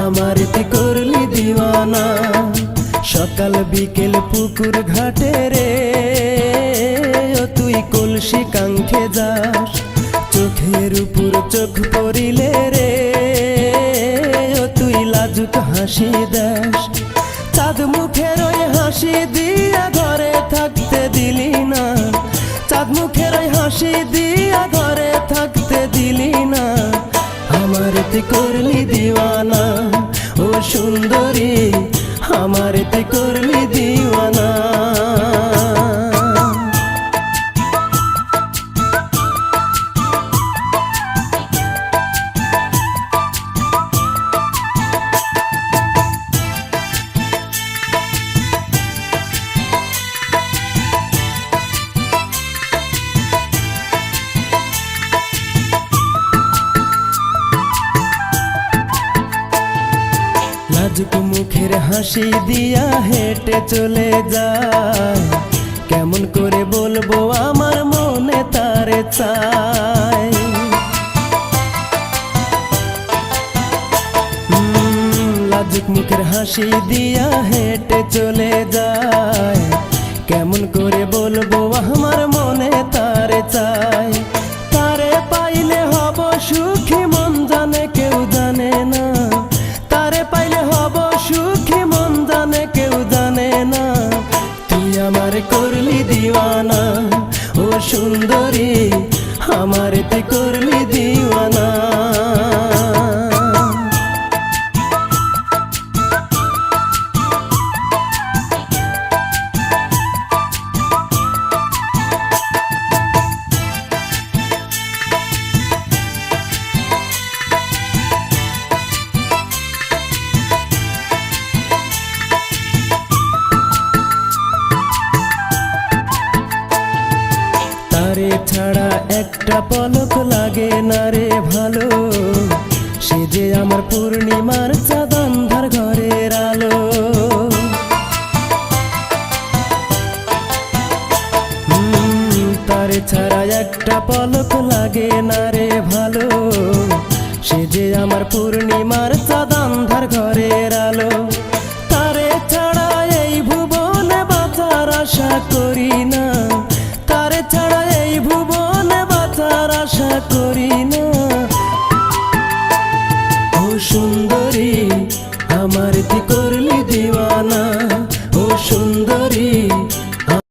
আমারতে করলি দিওয়ানা। সকাল বিকেল পুকুর ঘাটে রে ও তুই কলসি কাঙ্খে যাস, চোখের উপর চোখ পড়িলে রে ও তুই লাজুক হাসি দেস। চাঁদ মুখের ওই হাসি দিয়া ঘরে থাকতে দিলি না, চাঁদ মুখের ওই হাসি দিয়া ঘরে থাকতে দিলি না। আমারতে করলি দিওয়ানা ও সুন্দরী, আমারতে করলি দিওয়ানা। লাজুক মুখের হাসি দিয়া হেঁটে চলে যায়, কেমন করে বলবো আমার মনে তারে চায়। লাজুক মুখের হাসি দিয়া হেঁটে চলে যায়, কেমন করে বলবো আমার মনে তারে চায়। তারে পাইলে হব সুখী মন জানে কেউ জানে না, তারে পাইলে হব সুখী মন জানে কেউ জানে না। তুই আমার করলি দিওয়ানা ও সুন্দরী, আমারতে করলি দিওয়ানা। তারে ছাড়া একটা পলক লাগে না রে ভালো, সে যে আমার পূর্ণিমার চাঁদ আন্ধার ঘরের আলো। তারে ছাড়া একটা পলক লাগে না রে ভালো, সে যে আমার পূর্ণিমার চাঁদ আন্ধার ঘরের আলো। তারে ছাড়া এই ভুবনে বাঁচার আশা করি না, তারে ছাড়া এই ভুবনে বাঁচার আশা করি না। ও সুন্দর